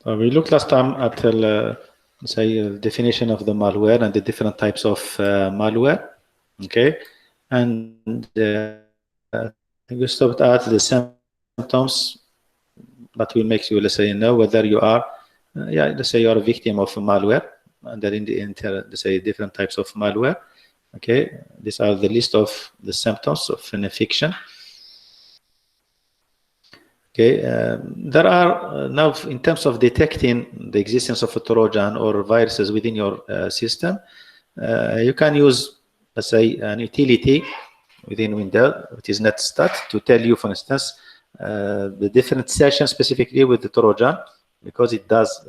We looked last time at the definition of the malware and the different types of malware. Okay, and we stopped at the symptoms that will make you, let's say, know whether you are, let's say, you are a victim of malware, and then let's say, different types of malware. Okay, these are the list of the symptoms of an infection. Okay, there are now, in terms of detecting the existence of a Trojan or viruses within your system, you can use, let's say, an utility within Windows, which is netstat, to tell you, for instance, the different sessions specifically with the Trojan, because it does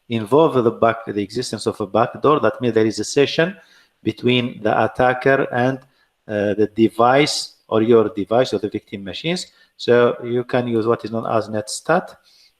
involve the existence of a backdoor. That means there is a session between the attacker and the device, or your device, or the victim machines. So you can use what is known as netstat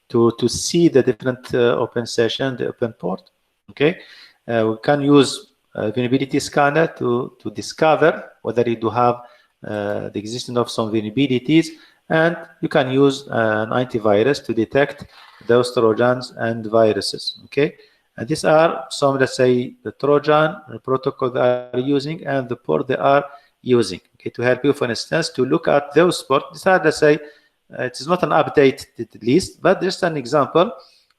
to see the different open session, the open port. Okay, we can use vulnerability scanner to discover whether you do have the existence of some vulnerabilities, and you can use an antivirus to detect those Trojans and viruses. Okay, and these are some, let's say, the Trojan protocol they are using and the port they are using, okay, to help you, for instance, to look at those ports. These are, let's say, it is not an updated list, but just an example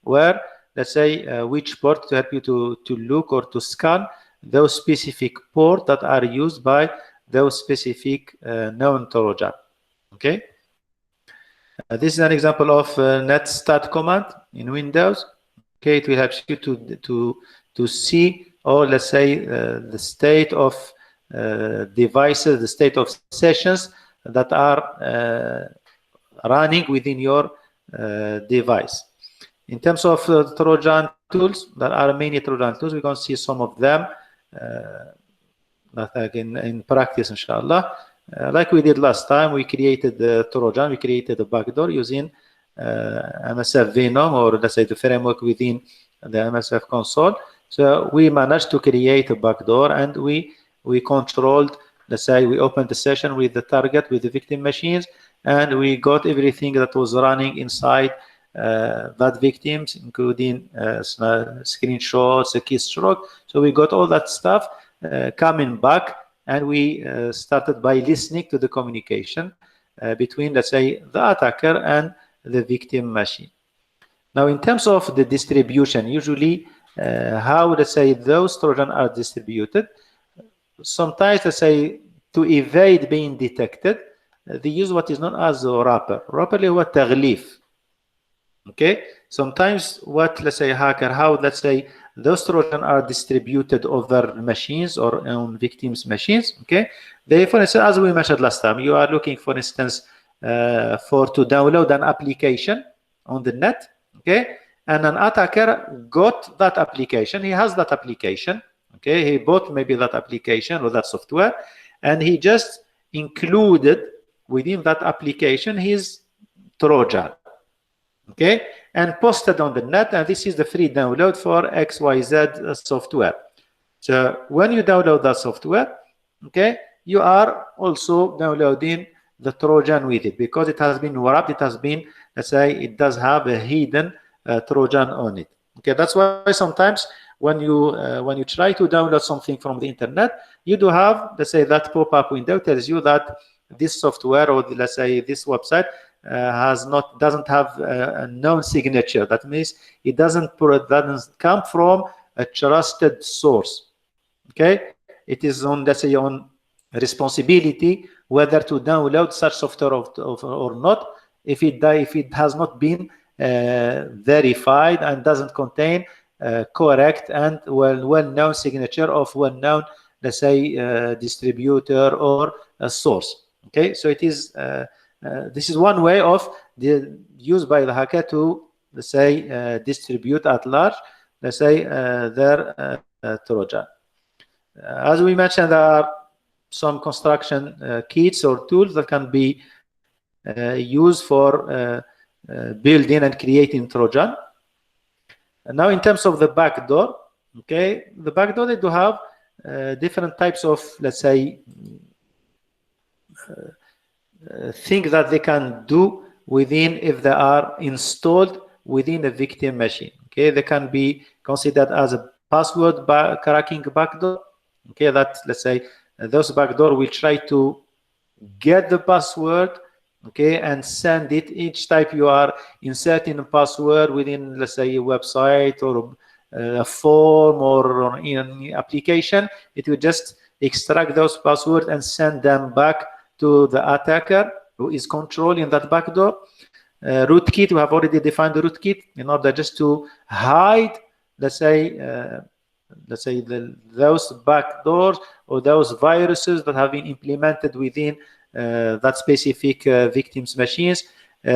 where, let's say, which port to help you to look or to scan those specific ports that are used by those specific known Trojan. Okay, this is an example of netstat command in Windows. Okay, it will help you to see, or let's say, the state of devices, the state of sessions that are running within your device. In terms of Trojan tools, there are many Trojan tools. We can see some of them in practice, inshallah. Like we did last time, we created the Trojan, we created a backdoor using MSF Venom, or let's say the framework within the MSF console. So we managed to create a backdoor, and we controlled, let's say, we opened the session with the target, with the victim machines, and we got everything that was running inside that victims, including screenshots, a keystroke. So we got all that stuff coming back, and we started by listening to the communication between, let's say, the attacker and the victim machine. Now, in terms of the distribution, usually how, let's say, those Trojan are distributed, sometimes, let's say, to evade being detected, they use what is known as a wrapper. Wrapper is what تغليف. Okay, sometimes what, let's say, hacker, how, let's say, those Trojan are distributed over machines or on victims' machines. Okay, they, for instance, as we mentioned last time, you are looking, for instance, to download an application on the net. Okay, and an attacker got that application. He has that application. Okay, he bought maybe that application or that software, and he just included within that application his Trojan. Okay, and posted on the net, and this is the free download for XYZ software. So when you download that software, okay, you are also downloading the Trojan with it, because it has been wrapped, it has been, let's say, it does have a hidden Trojan on it. Okay, that's why sometimes when you try to download something from the internet, you do have, let's say, that pop-up window tells you that this software, or let's say this website, doesn't have a known signature. That means it doesn't come from a trusted source. Okay, it is on, let's say, on responsibility whether to download such software or not, if it has not been verified and doesn't contain correct and well-known signature of well-known, let's say, distributor or a source. Okay, so it is this is one way of used by the hacker to, let's say, distribute at large, let's say, their Trojan. As we mentioned, there are some construction kits or tools that can be used for building and creating Trojan. And now, in terms of the backdoor, okay, the backdoor, they do have different types of, let's say, things that they can do within, if they are installed within a victim machine. Okay, they can be considered as a password cracking backdoor. Okay, that, let's say, those backdoor will try to get the password, okay, and send it each time you are inserting a password within, let's say, a website or a form or in an application. It will just extract those passwords and send them back to the attacker who is controlling that backdoor. Rootkit, we have already defined the rootkit in order just to hide, let's say, those backdoors or those viruses that have been implemented within that specific victim's machines.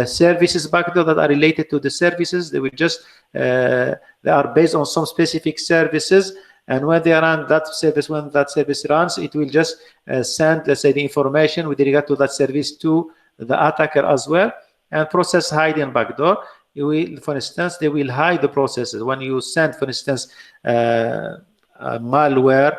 Services backdoor that are related to the services, they will just they are based on some specific services, and when they run that service, when that service runs, it will just send, let's say, the information with regard to that service to the attacker as well. And process hiding backdoor, you will, for instance, they will hide the processes. When you send, for instance, a malware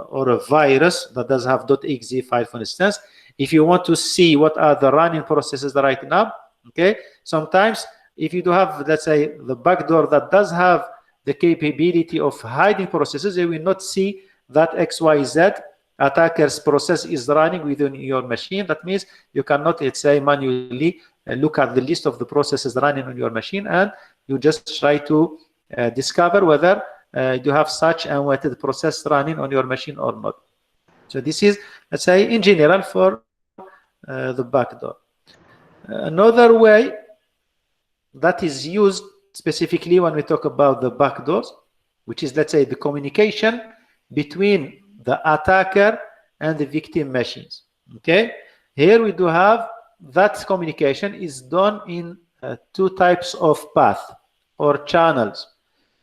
or a virus that does have .exe file, for instance, if you want to see what are the running processes right now, okay, sometimes if you do have, let's say, the backdoor that does have the capability of hiding processes, you will not see that XYZ attacker's process is running within your machine. That means you cannot, let's say, manually look at the list of the processes running on your machine, and you just try to discover whether you have such unwanted process running on your machine or not. So this is, let's say, in general for the backdoor. Another way that is used specifically when we talk about the backdoors, which is, let's say, the communication between the attacker and the victim machines. Okay, here we do have that communication is done in two types of path or channels.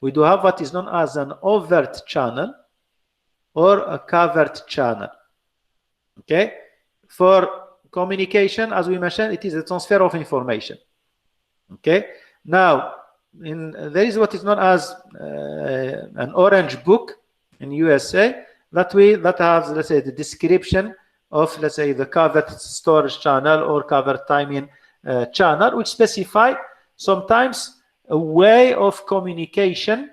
We do have what is known as an overt channel or a covert channel. Okay, for communication, as we mentioned, it is a transfer of information. Okay, now there is what is known as an orange book in USA that has, let's say, the description of, let's say, the covert storage channel or covert timing channel, which specify sometimes a way of communication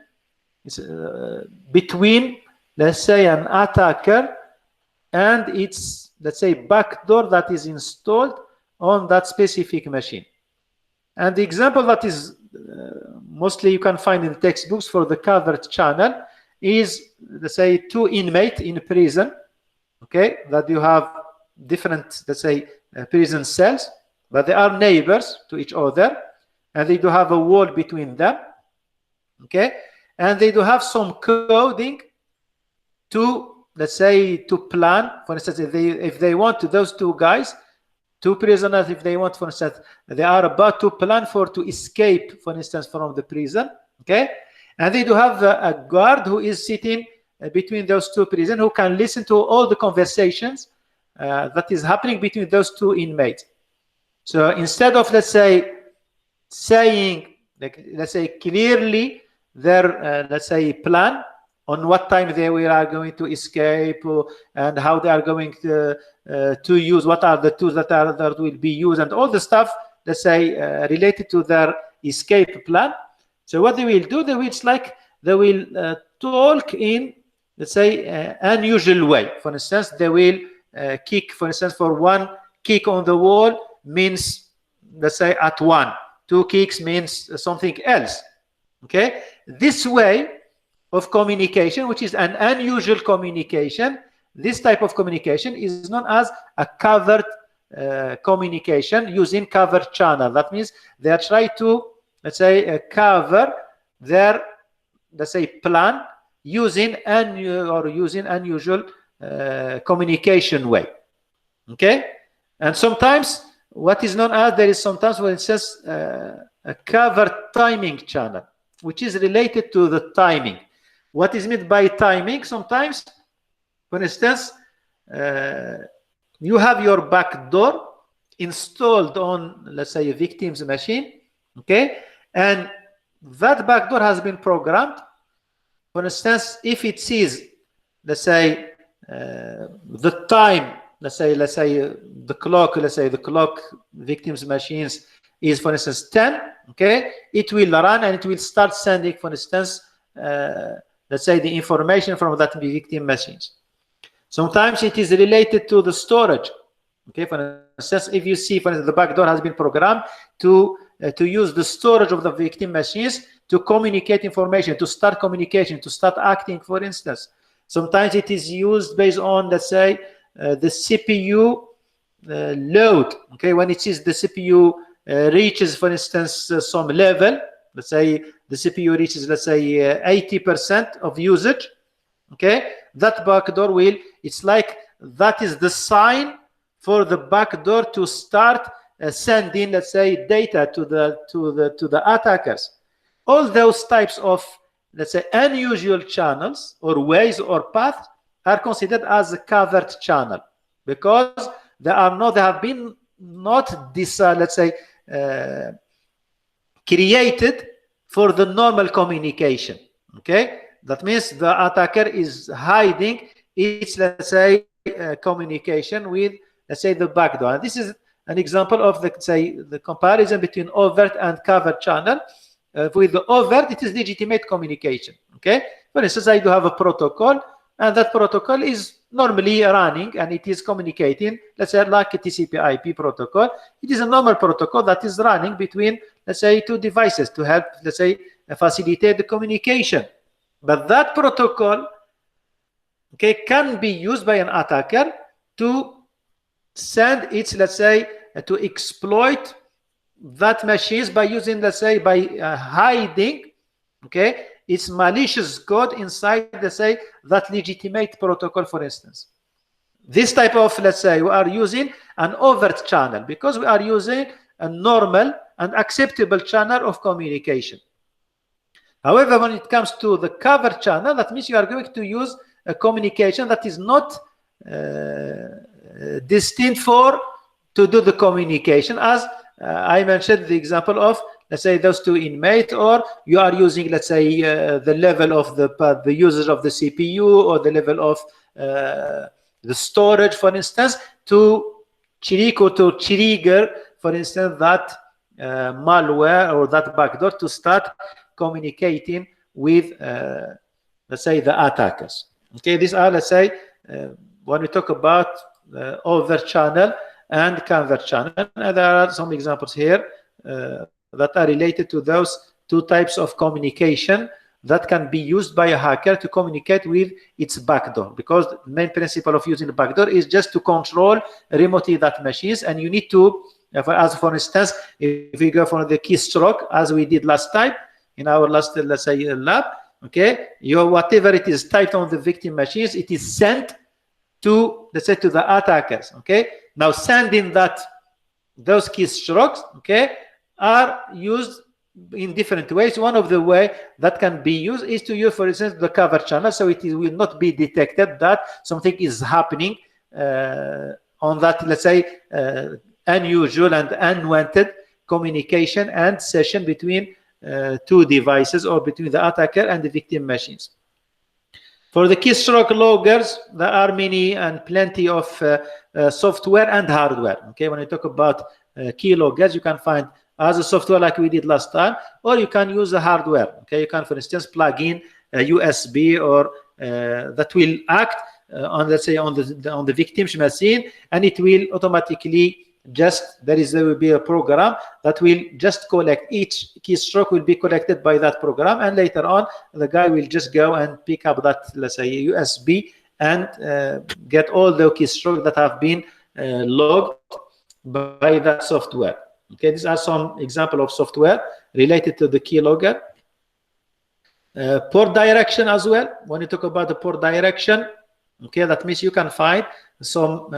between, let's say, an attacker and its, let's say, backdoor that is installed on that specific machine. And the example that is mostly you can find in textbooks for the covert channel is, let's say, two inmates in prison, okay, that you have different, let's say, prison cells, but they are neighbors to each other, and they do have a wall between them, okay, and they do have some coding to, let's say, to plan. For instance, if they want to, those two guys, two prisoners, if they want, for instance, they are about to plan to escape, for instance, from the prison, okay, and they do have a guard who is sitting between those two prisoners, who can listen to all the conversations that is happening between those two inmates. So instead of, let's say, saying, like, let's say, clearly their, let's say, plan on what time they are going to escape and how they are going to use, what are the tools that will be used, and all the stuff, let's say, related to their escape plan. So what they will do, they will talk in, let's say, unusual way. For instance, they will kick, for instance, for one kick on the wall means, let's say, at 1. 2 kicks means something else. Okay, this way of communication, which is an unusual communication, this type of communication is known as a covert communication using covert channel. That means they are trying to, let's say, cover their, let's say, plan using unusual communication way. Okay, and sometimes what is known as, there is sometimes when it says a covert timing channel, which is related to the timing. What is meant by timing? Sometimes, for instance, you have your backdoor installed on, let's say, a victim's machine, okay, and that backdoor has been programmed. For instance, if it sees, let's say, the time, let's say the clock, victims' machines is, for instance, 10, okay, it will run and it will start sending, for instance, let's say the information from that victim machines. Sometimes it is related to the storage. Okay, for instance, if you see, for instance, the backdoor has been programmed to use the storage of the victim machines to communicate information, to start communication, to start acting, for instance. Sometimes it is used based on, let's say, the CPU load. Okay, when it is the CPU reaches, for instance, some level, let's say the CPU reaches, let's say, 80% of usage. Okay, that backdoor will, it's like that is the sign for the backdoor to start sending, let's say, data to the attackers. All those types of, let's say, unusual channels or ways or paths are considered as a covered channel, because they have been not this, let's say, created for the normal communication. Okay, that means the attacker is hiding its, let's say, communication with, let's say, the backdoor. And this is an example of, let's say, the comparison between overt and covered channel. With the overt, it is legitimate communication. Okay, for instance, I do have a protocol, and that protocol is normally running and it is communicating, let's say, like a TCP/IP protocol. It is a normal protocol that is running between, let's say, two devices to help, let's say, facilitate the communication. But that protocol, okay, can be used by an attacker to send its, let's say, to exploit that machines by using, let's say, by hiding, okay, its malicious code inside, let's say, that legitimate protocol, for instance. This type of, let's say, we are using an overt channel because we are using a normal and acceptable channel of communication. However, when it comes to the covered channel, that means you are going to use a communication that is not destined to do the communication, as I mentioned the example of, let's say, those two inmates, or you are using, let's say, the level of the usage of the CPU, or the level of the storage, for instance, to trigger, for instance, that malware or that backdoor to start communicating with, let's say, the attackers. Okay, these are, let's say, when we talk about overt channel and covert channel, and there are some examples here that are related to those two types of communication that can be used by a hacker to communicate with its backdoor, because the main principle of using the backdoor is just to control remotely that machines, and you need to, as for instance, if we go for the keystroke, as we did last time in our last, let's say, lab, okay, whatever it is typed on the victim machines, it is sent to, let's say, to the attackers. Okay, now sending those keystrokes, okay, are used in different ways. One of the way that can be used is to use, for instance, the cover channel, so it will not be detected that something is happening on that, let's say, unusual and unwanted communication and session between two devices, or between the attacker and the victim machines. For the keystroke loggers, there are many and plenty of software and hardware. Okay, when I talk about key loggers, you can find as a software like we did last time, or you can use the hardware. Okay, you can, for instance, plug in a USB or that will act on, let's say, on the victim's machine, and it will automatically just, there will be a program that will just collect, each keystroke will be collected by that program, and later on the guy will just go and pick up that, let's say, USB and get all the keystrokes that have been logged by that software. Okay, these are some example of software related to the keylogger. Port direction as well. When you talk about the port direction, okay, that means you can find some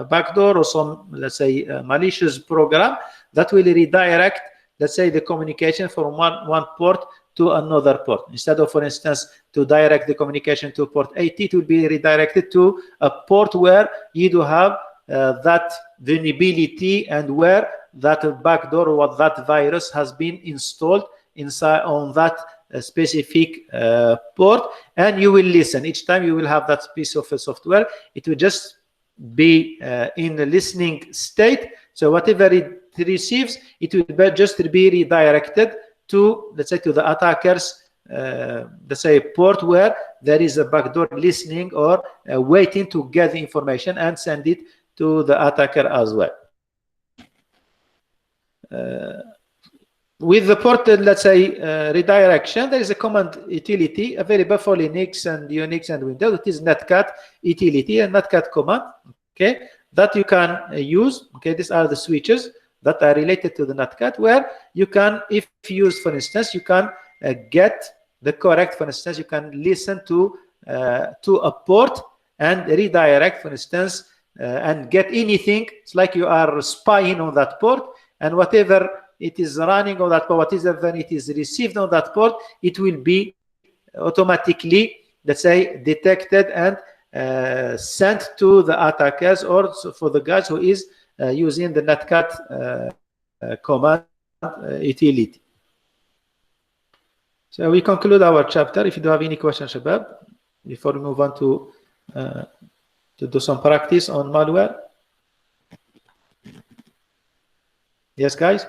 backdoor or some, let's say, malicious program that will redirect, let's say, the communication from one port to another port. Instead of, for instance, to direct the communication to port 80, it will be redirected to a port where you do have that vulnerability and where that backdoor or what that virus has been installed inside on that specific port, and you will listen. Each time you will have that piece of software, it will just be in the listening state. So whatever it receives, it will just be redirected to, let's say, to the attacker's let's say port where there is a backdoor listening or waiting to get the information and send it to the attacker as well. With the port, let's say, redirection, there is a command utility available for Linux and Unix and Windows. It is netcat utility and netcat command, okay, that you can use. Okay, these are the switches that are related to the netcat, where you can, if used, for instance, you can get the correct, for instance, you can listen to a port and redirect, for instance, and get anything. It's like you are spying on that port, and whatever it is running on that port, whatever it is received on that port, it will be automatically, let's say, detected and sent to the attackers, or for the guys who is using the netcat command utility. So we conclude our chapter. If you do have any questions, Shabab, before we move on to do some practice on malware. Yes, guys?